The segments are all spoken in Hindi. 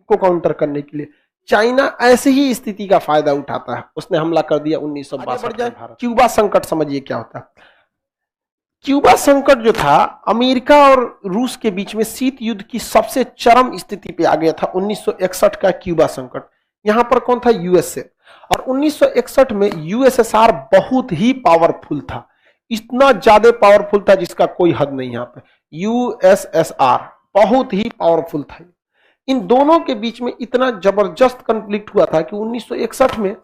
को काउंटर करने के लिए चाइना ऐसे ही स्थिति का फायदा उठाता है, उसने हमला कर दिया 1962 में भारत। क्यूबा संकट समझिए क्या होता है। क्यूबा संकट जो था अमेरिका और रूस के बीच में शीत युद्ध की सबसे चरम स्थिति पे आ गया था 1961 का क्यूबा संकट। यहां पर कौन था? यूएसए। और 1961 में यूएसएसआर बहुत ही पावरफुल था, इतना ज्यादा पावरफुल था जिसका कोई हद नहीं। यहां पे यूएसएसआर बहुत ही पावरफुल था। इन दोनों के बीच में इतना जबरदस्त कॉन्फ्लिक्ट हुआ था कि 1961 में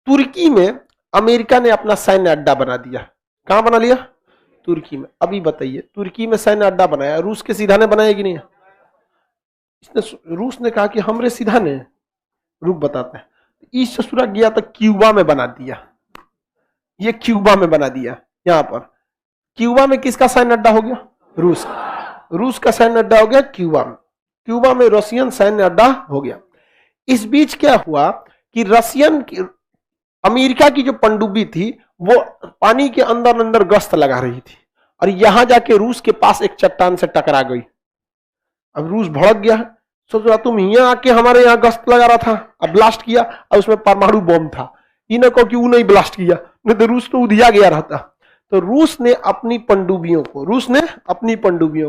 तुर्की में अमेरिका ने अपना सैन्य अड्डा बना दिया। कहां बना लिया? तुर्की में। अभी बताइए, तुर्की में सैन्य अड्डा बनाया, रूस के सीधा ने बनाया कि नहीं? रूस ने कहा कि हमरे सीधा ने, रुक बताते हैं, इस ससुरा गया तो क्यूबा में बना दिया। ये क्यूबा में बना दिया। यहां पर क्यूबा में किसका सैन्य अड्डा हो गया? रूस का। रूस का सैन्य अड्डा हो गया क्यूबा में। क्यूबा में रशियन सैन्य अड्डा हो गया। इस बीच क्या हुआ कि अमेरिका की जो पनडुब्बी थी वो पानी के अंदर अंदर गश्त लगा रही थी और यहां जाके रूस के पास एक चट्टान से टकरा गई। अब रूस भड़क गया, सोच रहा तुम यहां आके हमारे यहां गश्त लगा रहा था, अब ब्लास्ट किया और उसमें परमाणु बम था। इन्हें कहो कि वो नहीं ब्लास्ट किया, नहीं तो रूस तो उधिया गया रहता। तो रूस ने अपनी पनडुब्बियों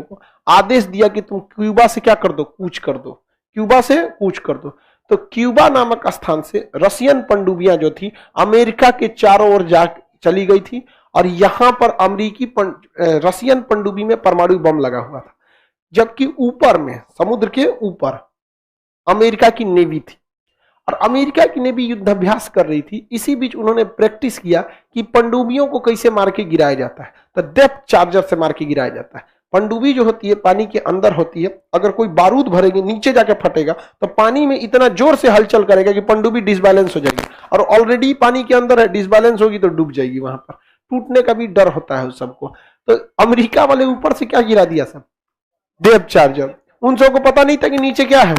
को आदेश दिया कि तुम क्यूबा से क्या कर दो? कूच कर दो, क्यूबा से कूच कर दो। तो क्यूबा नामक स्थान से रशियन पनडुब्बियां जो थी अमेरिका के चारों ओर जा चली गई थी और यहां पर रशियन पनडुब्बी में परमाणु बम लगा हुआ था, जबकि ऊपर में समुद्र के ऊपर अमेरिका की नेवी थी और अमेरिका की नेवी युद्धाभ्यास कर रही थी। इसी बीच उन्होंने प्रैक्टिस किया कि पनडुब्बियों को कैसे मार के गिराया जाता है। तो डेप्थ चार्जर से मार के गिराया जाता है। पनडुब्बी जो होती है पानी के अंदर होती है, अगर कोई बारूद भरेगी नीचे जाके फटेगा तो पानी में इतना जोर से हलचल करेगा कि पनडुब्बी डिसबैलेंस हो जाएगी और ऑलरेडी पानी के अंदर है, डिसबैलेंस होगी तो डूब जाएगी। वहां पर टूटने का भी डर होता है उस सबको। तो अमेरिका वाले ऊपर से क्या गिरा दिया? सब डेप्थ चार्जर। उन सबको पता नहीं था कि नीचे क्या है,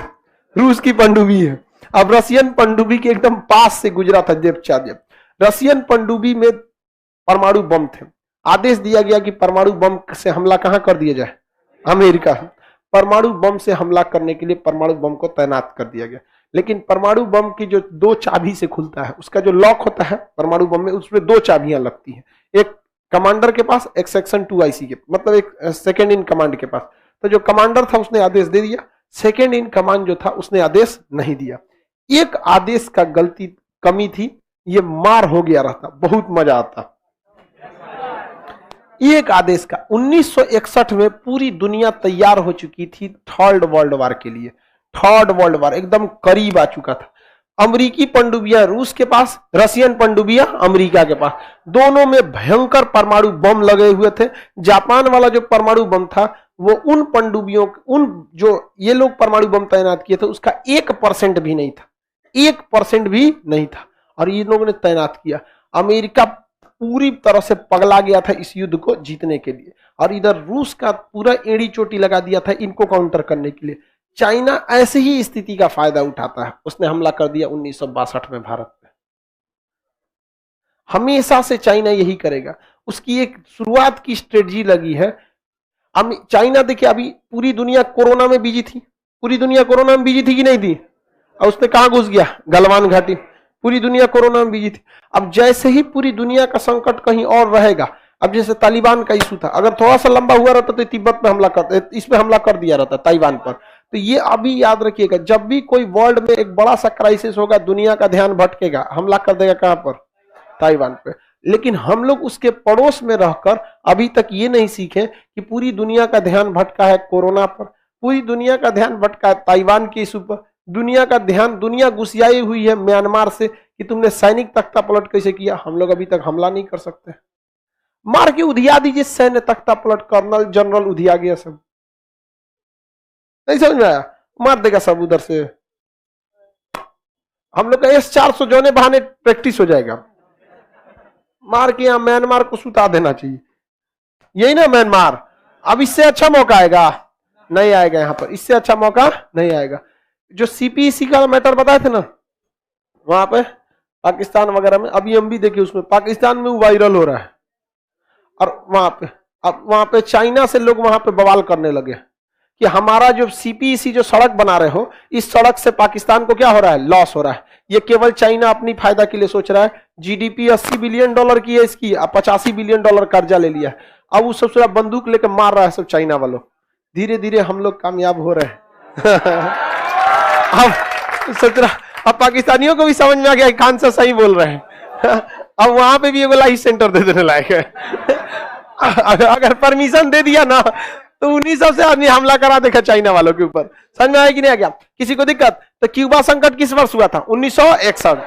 रूस की पनडुब्बी है। अब रशियन पनडुब्बी के एकदम पास से गुजरा था डेप्थ चार्जर। रशियन पनडुब्बी में परमाणु बम थे। आदेश दिया गया कि परमाणु बम से हमला कहां कर दिया जाए? अमेरिका। परमाणु बम से हमला करने के लिए परमाणु बम को तैनात कर दिया गया। लेकिन परमाणु बम की जो 2 चाबी से खुलता है, उसका जो लॉक होता है परमाणु बम में, उसमें 2 चाबियां लगती हैं, एक कमांडर के पास, एक सेक्शन 2 आईसी के, मतलब एक सेकेंड इन कमांड के पास। तो जो कमांडर था उसने आदेश दे दिया, सेकेंड इन कमांड जो था उसने आदेश नहीं दिया। एक आदेश का कमी थी, ये मार हो गया रहता, बहुत मजा आता। एक आदेश का 1961 में पूरी दुनिया तैयार हो चुकी थी थर्ड वर्ल्ड वार के लिए। थर्ड वर्ल्ड वार एकदम करीब आ चुका था। अमेरिकी पनडुब्बियां रूस के पास, रशियन पनडुब्बियां अमेरिका के पास, दोनों में भयंकर परमाणु बम लगे हुए थे। जापान वाला जो परमाणु बम था वो उन पनडुब्बियों, उन जो ये लोग परमाणु बम तैनात किए थे उसका 1% भी नहीं था, 1% भी नहीं था और ये लोगों ने तैनात किया। अमेरिका पूरी तरह से पगला गया था इस युद्ध को जीतने के लिए और इधर रूस का पूरा एड़ी चोटी लगा दिया था इनको काउंटर करने के लिए। चाइना ऐसे ही स्थिति का फायदा उठाता है, उसने हमला कर दिया 1962 में भारत पे। हमेशा से चाइना यही करेगा, उसकी एक शुरुआत की स्ट्रेटजी लगी है। चाइना देखिए अभी पूरी दुनिया कोरोना में बिजी थी, पूरी दुनिया कोरोना में बिजी थी कि नहीं थी? और उसने कहां घुस गया? गलवान घाटी। पूरी दुनिया कोरोना में बिजी थी। अब जैसे ही पूरी दुनिया का संकट कहीं और रहेगा, अब जैसे तालिबान का इशू था, अगर थोड़ा सा लंबा हुआ रहता तो तिब्बत में हमला करते, इसमें हमला कर दिया रहता ताइवान पर। तो ये अभी याद रखिएगा, जब भी कोई वर्ल्ड में एक बड़ा सा क्राइसिस होगा दुनिया का ध्यान भटकेगा, हमला कर देगा कहां पर? ताइवान पे। लेकिन हम लोग उसके पड़ोस में रहकर अभी तक ये नहीं सीखे कि पूरी दुनिया का ध्यान भटका है कोरोना पर, पूरी दुनिया का ध्यान भटका है ताइवान के इशू पर, दुनिया गुस्सियाई हुई है म्यांमार से कि तुमने सैनिक तख्ता पलट कैसे किया। हम लोग अभी तक हमला नहीं कर सकते। मार के उधिया दीजिए सैन्य तख्ता पलट, कर्नल जनरल उधिया गया, सब नहीं समझ में आया, मार देगा सब उधर से। हम लोग का S-400 जोने बहाने प्रैक्टिस हो जाएगा। मार के यहां म्यांमार को सुता देना चाहिए, यही ना म्यांमार। अब इससे अच्छा मौका आएगा? नहीं आएगा, यहां पर इससे अच्छा मौका नहीं आएगा। जो CPEC का मैटर बताए थे ना वहां पे पाकिस्तान वगैरह में, अभी हम भी देखिए उसमें पाकिस्तान में वायरल हो रहा है और वहां पे अब वहां पे चाइना से लोग वहां पे बवाल करने लगे कि हमारा जो सीपीईसी जो सड़क बना रहे हो, इस सड़क से पाकिस्तान को क्या हो रहा है, लॉस हो रहा है। ये केवल चाइना अपनी फायदा के लिए सोच रहा है। जीडीपी 80 बिलियन डॉलर की है इसकी, अब 85 बिलियन डॉलर कर्जा ले लिया है। अब वो सब पूरा बंदूक लेकर मार रहा है सब चाइना वालों। धीरे धीरे हम लोग कामयाब हो रहे हैं। अब सोच रहा, अब पाकिस्तानियों को भी समझ में आ गया खान साहब सही बोल रहे हैं। अब वहां पे भी एगो लाइफ सेंटर दे देने लायक है। अगर परमिशन दे दिया ना तो उन्हीं सबसे आदमी हमला करा देखा चाइना वालों के ऊपर। समझ में आया कि नहीं आ गया? किसी को दिक्कत? तो क्यूबा संकट किस वर्ष हुआ था? 1961।